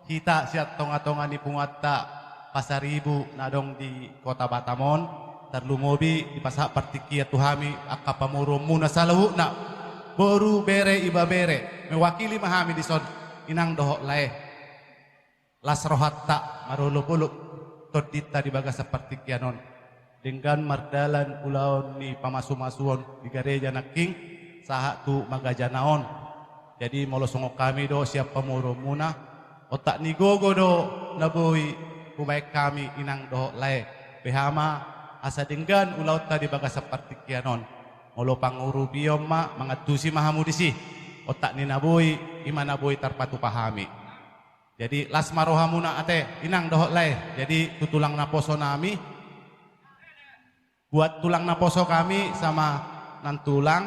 kita siat tonga-tonga ni pungatta pasar ibu nadong di kota Batamon terlumobi di pasar partikia tuhami akka pamuro muna salahu na boru bere iba bere mewakili mahami di son inang dohok lae las rohatta marolo puluk todita di bagas partikia non dengan mardalan ulaon ni pamasu-masuon di gereja naking saha tu magajanaon jadi molosongo kami do siap pamuro muna otak ni gogo do nabui kubaik kami inang dohok lae behama asa denggan ulau tadi baga seperti kianon molo panguru piyom ma mangatusi mahamu disi otak ni nabui imana bui tarpatu pahami jadi lasma rohamuna ate inang dohok lae jadi tutulang naposo nami buat tulang naposo kami sama nan tulang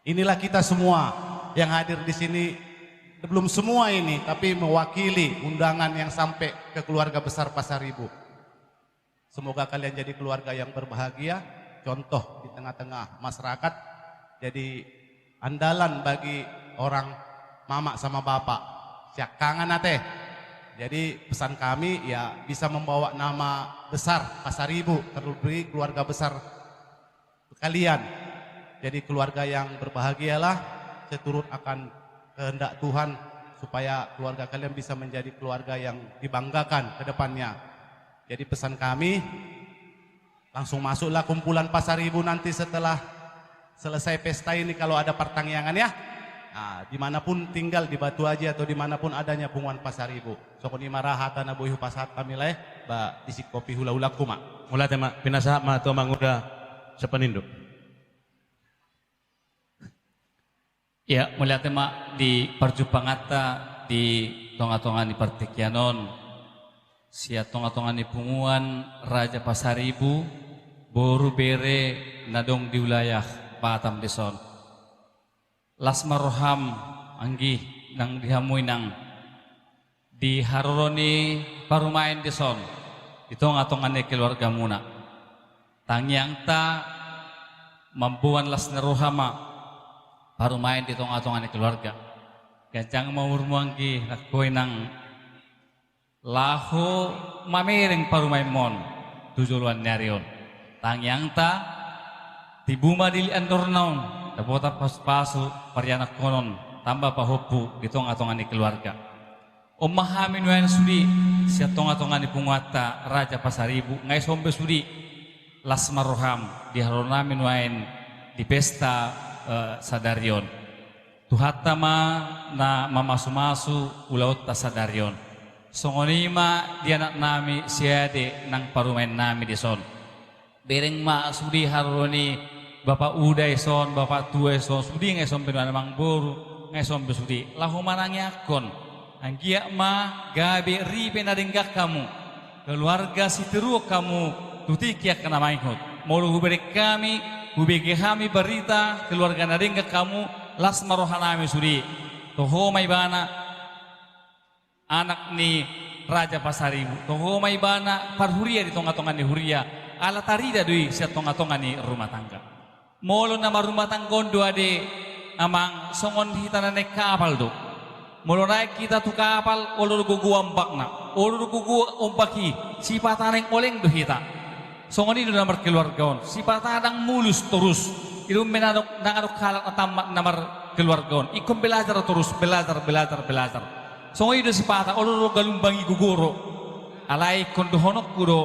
inilah kita semua yang hadir di sini belum semua ini tapi mewakili undangan yang sampai ke keluarga besar Pasar Ibu. Semoga kalian jadi keluarga yang berbahagia, contoh di tengah-tengah masyarakat, jadi andalan bagi orang mama sama bapak. Siak kangen ate. Jadi pesan kami ya bisa membawa nama besar Pasar Ibu, terlebih keluarga besar kalian. Jadi keluarga yang berbahagialah, seturut akan kehendak Tuhan supaya keluarga kalian bisa menjadi keluarga yang dibanggakan ke depannya. Jadi pesan kami langsung masuklah kumpulan Pasar Ibu nanti setelah selesai pesta ini kalau ada pertangyangan ya. Nah, dimanapun tinggal di Batu Aji atau dimanapun adanya punguan Pasar Ibu. Sokoni marahata na boyhu pasat kami leh ba disik kopi hula-hula kuma. Mula tema pinasa ma to manguda sa panindo. Ya, mulai tema di perjumpangata di tonga-tonga di Partikianon sia tonga-tonga di punguan Raja Pasar Ibu boru bere nadong di wilayah Batam Deson lasmaroham anggi nang dihamui nang di haroroni parumain Deson di tonga-tonga ni keluarga muna tangyang ta mampuan lasnarohama baru main di tonga-tonga ni keluarga gancang maurmuangki lakoy nang laho mamiring paru main mon tujuluan nyarion tangyang ta tibuma dili andor naon dapota pas-pasu parianak konon tambah pahopu di tonga-tonga ni keluarga omahamin wayan sudi siya tonga-tonga ni punguata Raja Pasar Ibu ngay sombe sudi lasmaroham di haronamin wayan di pesta sadarion tuhata ma na mamasu-masu ulaut ta sadarion songonima di anak nami siade nang parumain nami di son bereng ma sudi haroni bapak uday son bapak tua son sudi ngai son penu mang boru ngai son besudi lahu manangyakon anggia ma gabe ribe na denggak kamu keluarga siteru kamu tutikiak kana mainhut molu huberek kami hubege kami berita keluarga nadengga kamu lasmarohanami sudi toho may bana anak ni Raja Pasar Ibu toho may bana parhuria di tonga-tonga ni huria ala tarida dui siya tonga-tonga ni rumah tangga molo na marumah tanggon do ade amang songon hitana nek kapal do molo naik kita tu kapal olor gugu ambakna olor gugu ombaki sipataneng oleng do hita songoni do namar keluargaon sipatadang mulus terus itu menadok nangadok kalak atamat namar keluargaon ikom belajar terus belajar songoni do sipata oloro galumbangi guguro alai kon do honok kudo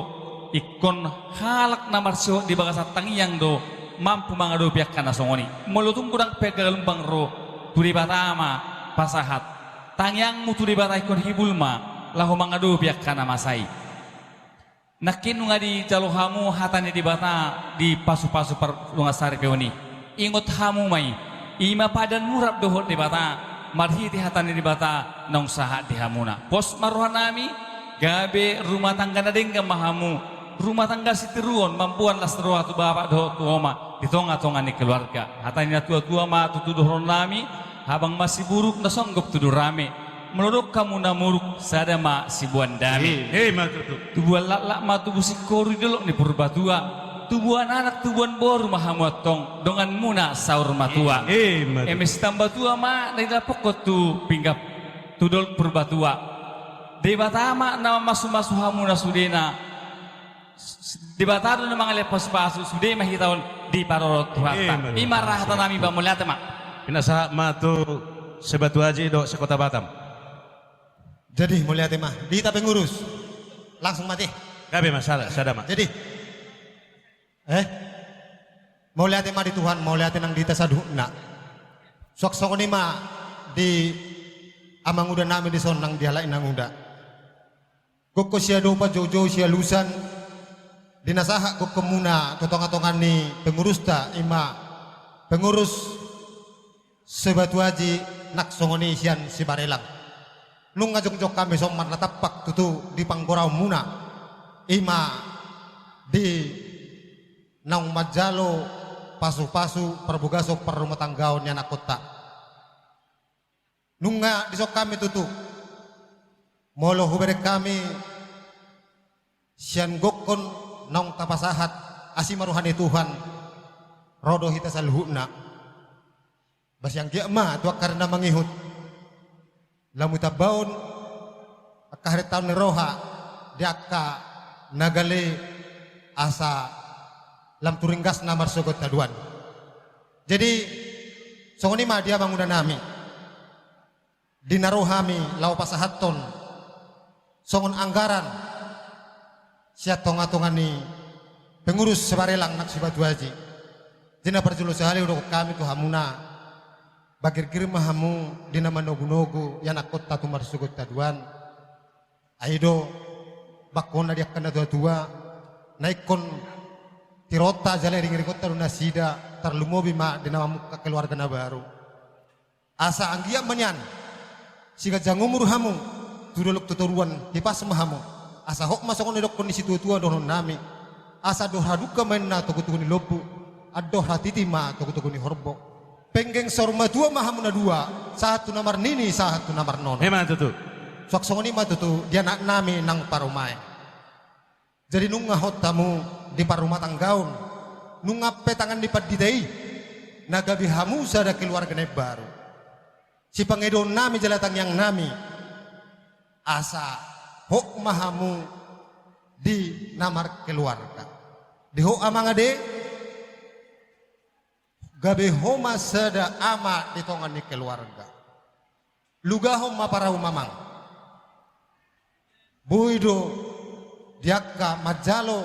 ikon halak namar sio di bagasa tangyang do mampu mangado piak kana songoni molutung kurang pegalumbang ro turi batama pasahat tangyang mutu di batai kon hibulma lahu mangado piak kana masai nakin nga di jalo hamu hatani di bata di pasu-pasu per lungasari peoni ingot hamu mai ima padan murab dohot di bata marhiti hatani di bata nong sahat di hamuna pos maruhanami gabe rumah tangga na dengga mahamu rumah tangga sitiruon mampuan las teruah tu bapak dohot tu oma di tonga-tonga ni keluarga hatani na tua-tua ma tutuduhon nami habang masih buruk na songgop tudur rame menurut kamu namuruk sadama si buan dami matutu tubuan lak ma tubuh si kori dulu ni purbatua tubuhan anak tubuhan bor mahamotong dengan muna saur matua emis tambah tua ma dari pokok tu pinggap tudol purbatua di batama na masu-masu hamuna sudena di batado na mga lepas-pasu sude mahitaon di parorot tuhatta imarahata nami ba mulyate ma Pinasa matu sebatu aji do sa Kota Batam. Jadi mulia tema, kita pengurus langsung mati. Gabe masalah, sadama. Jadi, mulia tema di Tuhan, mulia tenang di tasaduna. Sok-sok ni ma di amang udah nami di sonang dialain nang udah. Koko siya dopa jojo siya lusan dinasaha koko muna totong-totongan ni pengurus ta ima pengurus sebatu aji nak songoni sian si barelang. Nung ngajok-jok kami soman natapak tutu di panggorau muna ima di naung majalo pasu-pasu perbugaso per rumah tanggaon yang nak kota. Nunga disok kami tutu molo hubere kami sian gokon naung tapasahat asimaruhani Tuhan rodo hita salhuna bas yang kia ma tua karena mangihut lamu tabaon akahre taon ni roha diaka nagale asa lam turinggas na marsugot taduan. Jadi songoni ma dia bangunan nami dinarohami lau pasahaton songon anggaran siat tonga-tonga ni pengurus sebarelang nak sibatu haji dina perjulu sehari udah kami tu hamuna bagir kirim hamu dina manogu-nogu yang akot tatu marsugot taduan aido bakona dia kena tua-tua naikon tirota jale ring-ringot taruna sida tarlumobi ma dina muka keluarga na baru asa anggia menyan siga jangumur hamu tudolok tuturuan hipas mahamu asa hok masokon edok kondisi tua-tua donon nami asa doha duka main na tugu-tugu ni lopu adoh hatiti ma tugu-tugu ni horbo penggeng sorma dua mahamu na dua satu namar nini satu namar nono Memang tutu. sok songoni ma tutu dia nak nami nang parumai jadi nunga hot tamu di parumah tanggaun nunga petangan di padidai nagabi hamu sada keluarga ne baru si pangedon nami jalatang yang nami asa hok mahamu di namar keluarga di hok amangade gabe homa sada ama di tongan ni keluarga lugahom maparau mamang buido diaka majalo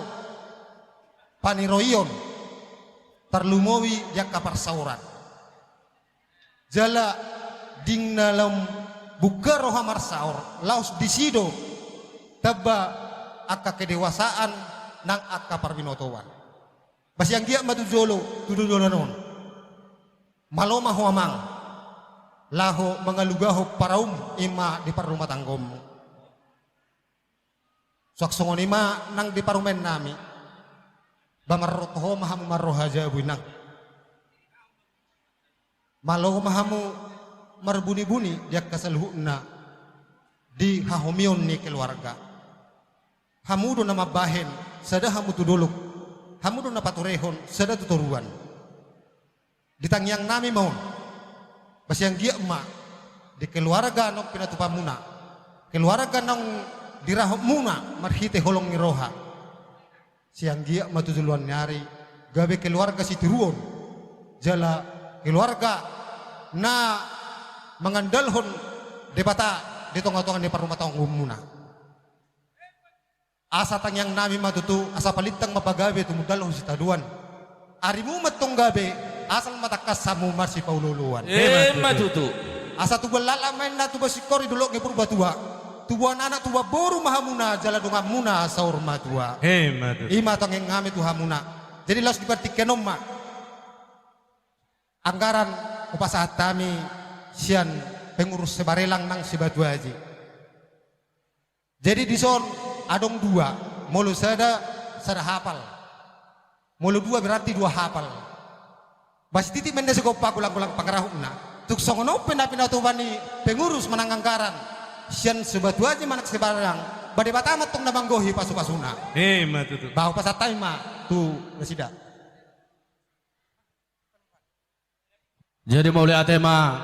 paniroyon tarlumowi diaka parsauran jala ding nalam buka roha marsaur laos disido taba aka kedewasaan nang aka parwinotowan bas yang dia matu jolo tududolo non maloma huamang laho mangalugaho paraum ima di parumah tanggom sok songon ima nang di parumen nami bamarrotoho mahamu marrohaja buinang malo mahamu marbuni-buni dia kasalhuna di hahomion ni keluarga hamudo na mabahen sada hamu tuduluk hamudo na paturehon sada tuturuan ditangyang nami mohon basyang dia emak di keluarga nong pinatupamuna keluarga nong dirahomuna marhite holong ni roha siang dia matuduluan nyari gabe keluarga si tiruon jala keluarga na mengandalhon debata di tonga-tonga di parumah tanggung muna asa tangyang nami matutu asa palitang mapagabe tumudalhon si taduan arimu matong gabe asal matakas samu marsi paululuan matutu asa tuba lalamen na tuba sikori dulok ngepur batua tubuan anak tuba boru mahamuna jala dunga muna saur matua Matu. ima tangyang ngami tu hamuna jadi las dipartikenom ma anggaran upasahat kami sian pengurus sebarelang nang sibatu haji jadi di son adong dua mulu sada hafal mulu dua berarti dua hafal bas titi mende segopa kulang-kulang pangarahuna tuk songono pina-pina tubani pengurus menang anggaran sian sibatu haji manak sebarang bade batamat tong namanggohi pasu-pasuna Matu tutu. bahu pasatay ma tu resida Jadi mulia tema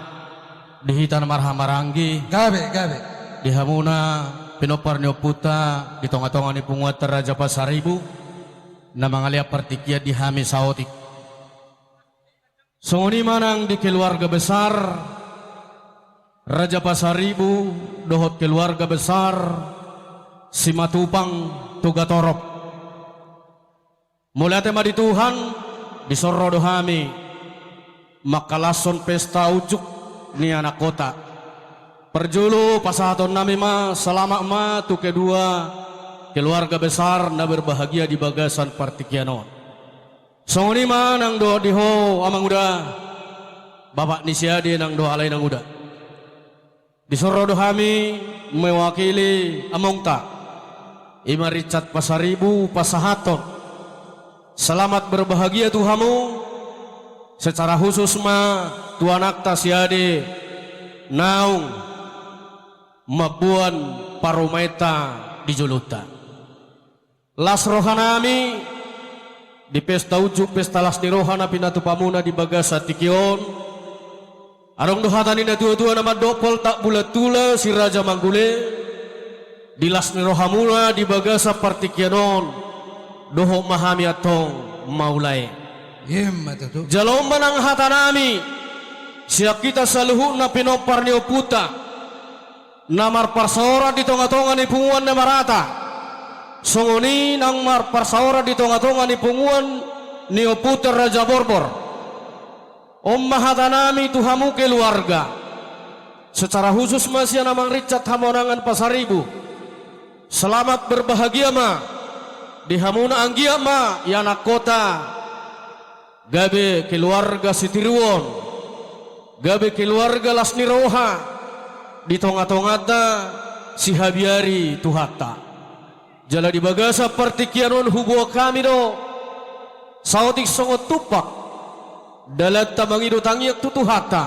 Dihitan marhamaranggi, Gabe, gabe. dihamuna pinopar puta, di tonga-tonga ni punguat Raja Pasaribu, na mga liap partikia di hami saotik. Songoni manang di keluarga besar Raja Pasaribu, dohot keluarga besar Simatupang Tugatorop. Mula tema di Tuhan, disoro dohami makalason pesta ujuk ni anak kota. Perjulu pasahaton nami ma selama ma tu kedua keluarga besar na berbahagia di bagasan partikianon. Songoni ma nang do diho amang uda bapak nisiadi nang do alay nang uda. Disoro dohami mewakili among ta Ima Richard Pasaribu pasahaton. Selamat berbahagia Tuhamu. Secara khusus ma tuanak tasiade naung mabuan parumaita di Juluta. Las rohanami di pesta ujuk pesta las di rohana pinatu pamuna di bagasa tikion. Arong dohatani na tua-tua nama dopol tak bulat tula si Raja Manggule. Di las ni rohamuna di bagasa partikianon doho mahami atong maulay. Matutu. Jalomba ng hatanami siya kita sa luhut na pinopar ni Oputa na marparsora di tonga-tonga ni punguan na marata. Songoni ng marparsora di tonga-tonga ni punguan ni Oputa Raja Borbor. Mahatanami Tuhamu keluarga. Secara khusus masih namang Richard Hamonangan Pasaribu. Selamat berbahagia ma di hamuna anggia ma yanak kota gabe keluarga Sitiruon gabe keluarga Lasniroha di tonga-tongata si Habiari Tuhata jala di bagasa partikianon hubo kami do saotik songot tupak dalat tamangido tangiak tutuhata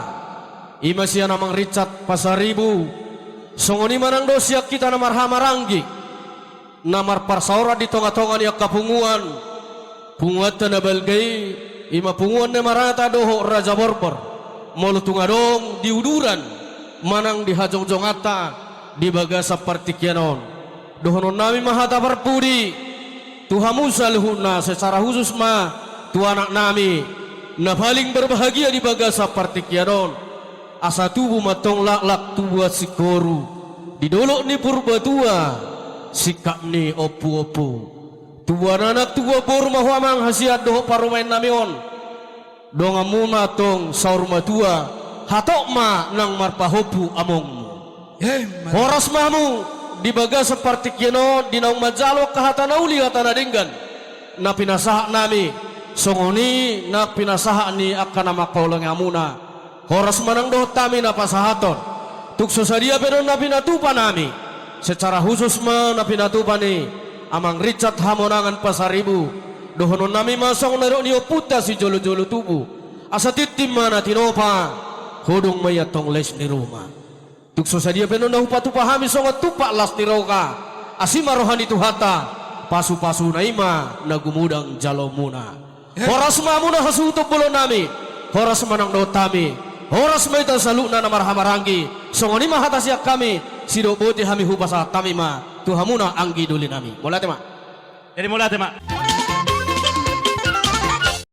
ima siya namang Richard Pasaribu songoni manang dosyak kita namar hamaranggi namar parsaura di tonga-tonga niya kapunguan punguatan na balgay ima punguan na marata doho Raja Borbor molutungadong di uduran manang di hajong-jongata di bagasa partikianon dohonon nami mahata parpudi Tuhamu saluhuna secara khusus ma tu anak nami na paling berbahagia di bagasa partikianon asa tubuh matong laklak tubuh sikoru di dolok ni purbatua sikap ni opu-opu tubuh anak tubuh bor mahwamang hasiat doho parumain namion donga muna tong saur matua hatok ma nang marpahopu amongmu horas mahmu di baga seperti kino di naung majalo kahatana uli hatana dinggan na pinasahak nami songoni na pinasahak ni akan nama kaulang amuna horas manang doh tami na pasahaton tukso sadia pero na pinatupa nami secara khusus ma na pinatupa ni amang Richard Hamonangan Pasaribu dohonon nami masong naro ni Oputa si jolo-jolo tubu asa titim mana tinopa hodong mayatong les ni Roma tukso sadia pero na upatupa hami songot tupa las ni Roka asima rohani tuhata pasu-pasu na ima nagumudang jalomuna horas mamuna hasutok bulo nami horas manang do tami horas may tasaluna na marhamaranggi songoni mahatasyak kami sido bote hami hupasa tami ma tuhamuna anggi duli nami mulate ma Jadi mulai tema.